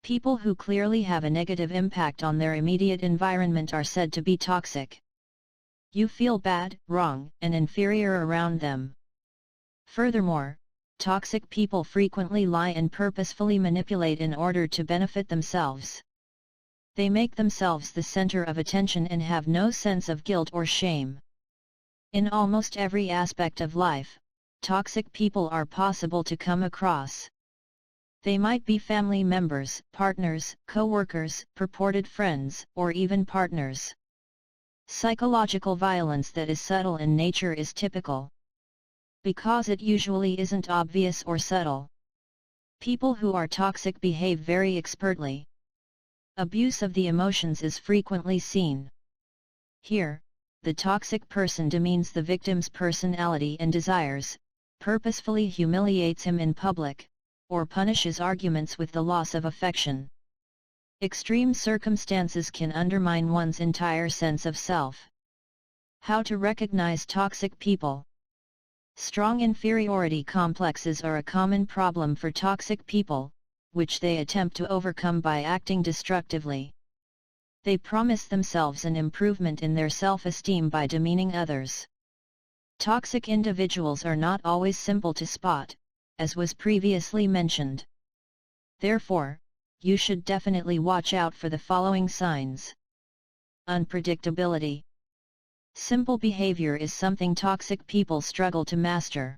People who clearly have a negative impact on their immediate environment are said to be toxic. You feel bad, wrong, and inferior around them. Furthermore, toxic people frequently lie and purposefully manipulate in order to benefit themselves. They make themselves the center of attention and have no sense of guilt or shame. In almost every aspect of life, toxic people are possible to come across. They might be family members, partners, co-workers, purported friends, or even partners. Psychological violence that is subtle in nature is typical. Because it usually isn't obvious or subtle. People who are toxic behave very expertly. Abuse of the emotions is frequently seen. Here, the toxic person demeans the victim's personality and desires, purposefully humiliates him in public, or punishes arguments with the loss of affection. Extreme circumstances can undermine one's entire sense of self. How to recognize toxic people? Strong inferiority complexes are a common problem for toxic people, which they attempt to overcome by acting destructively. They promise themselves an improvement in their self-esteem by demeaning others. Toxic individuals are not always simple to spot, as was previously mentioned. Therefore, you should definitely watch out for the following signs. Unpredictability. Simple behavior is something toxic people struggle to master.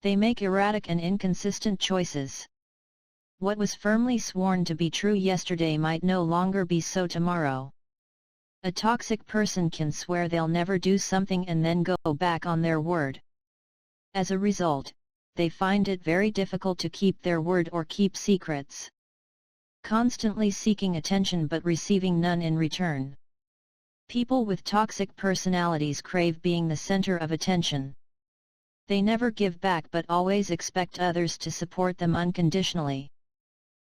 They make erratic and inconsistent choices. What was firmly sworn to be true yesterday might no longer be so tomorrow. A toxic person can swear they'll never do something and then go back on their word. As a result, they find it very difficult to keep their word or keep secrets. Constantly seeking attention but receiving none in return. People with toxic personalities crave being the center of attention. They never give back but always expect others to support them unconditionally.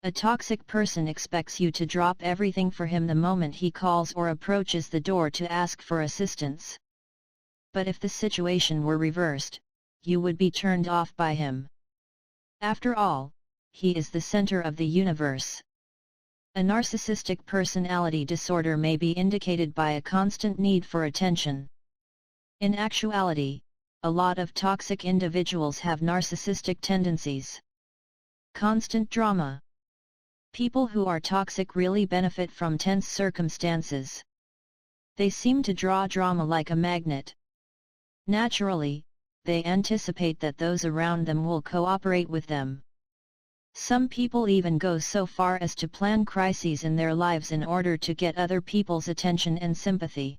A toxic person expects you to drop everything for him the moment he calls or approaches the door to ask for assistance. But if the situation were reversed, you would be turned off by him. After all, he is the center of the universe. A narcissistic personality disorder may be indicated by a constant need for attention. In actuality, a lot of toxic individuals have narcissistic tendencies. Constant drama. People who are toxic really benefit from tense circumstances. They seem to draw drama like a magnet. Naturally, they anticipate that those around them will cooperate with them. Some people even go so far as to plan crises in their lives in order to get other people's attention and sympathy.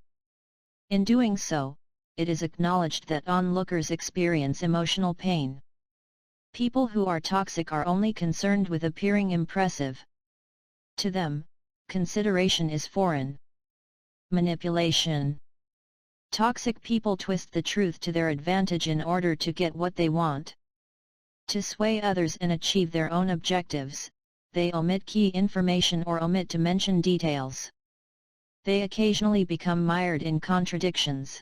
In doing so, it is acknowledged that onlookers experience emotional pain. People who are toxic are only concerned with appearing impressive. To them, consideration is foreign. Manipulation. Toxic people twist the truth to their advantage in order to get what they want. To sway others and achieve their own objectives, they omit key information or omit to mention details. They occasionally become mired in contradictions.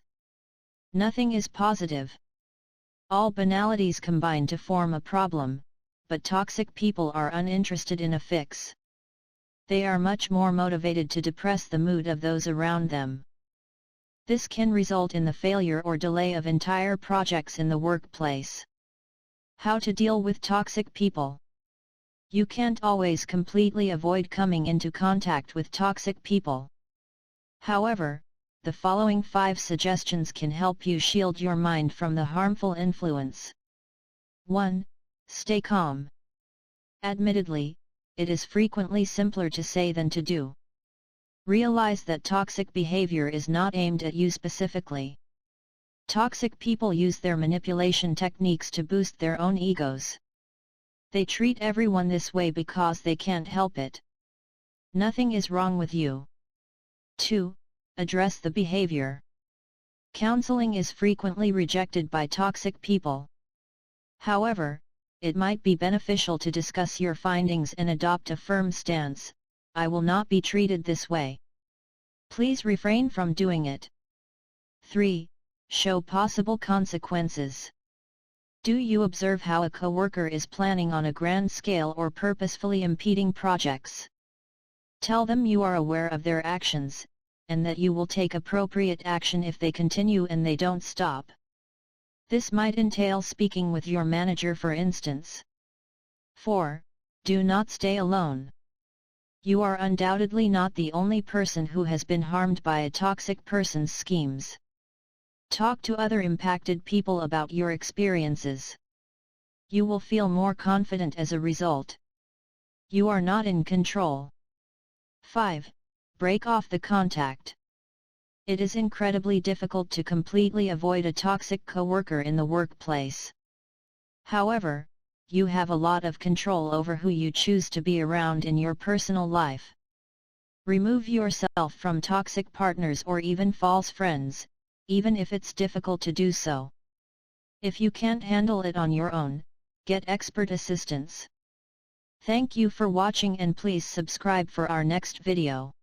Nothing is positive. All banalities combine to form a problem, but toxic people are uninterested in a fix. They are much more motivated to depress the mood of those around them. This can result in the failure or delay of entire projects in the workplace. How to deal with toxic people? You can't always completely avoid coming into contact with toxic people. However, the following 5 suggestions can help you shield your mind from the harmful influence. 1. Stay calm. Admittedly, it is frequently simpler to say than to do. Realize that toxic behavior is not aimed at you specifically. Toxic people use their manipulation techniques to boost their own egos. They treat everyone this way because they can't help it. Nothing is wrong with you. 2. Address the behavior. Counseling is frequently rejected by toxic people. However, it might be beneficial to discuss your findings and adopt a firm stance. I will not be treated this way. Please refrain from doing it. 3. Show possible consequences. Do you observe how a coworker is planning on a grand scale or purposefully impeding projects? Tell them you are aware of their actions, and that you will take appropriate action if they continue and they don't stop. This might entail speaking with your manager, for instance. 4. Do not stay alone. You are undoubtedly not the only person who has been harmed by a toxic person's schemes. Talk to other impacted people about your experiences. You will feel more confident as a result. You are not in control. 5. Break off the contact. It is incredibly difficult to completely avoid a toxic coworker in the workplace. However, you have a lot of control over who you choose to be around in your personal life. Remove yourself from toxic partners or even false friends, even if it's difficult to do so. If you can't handle it on your own, get expert assistance. Thank you for watching and please subscribe for our next video.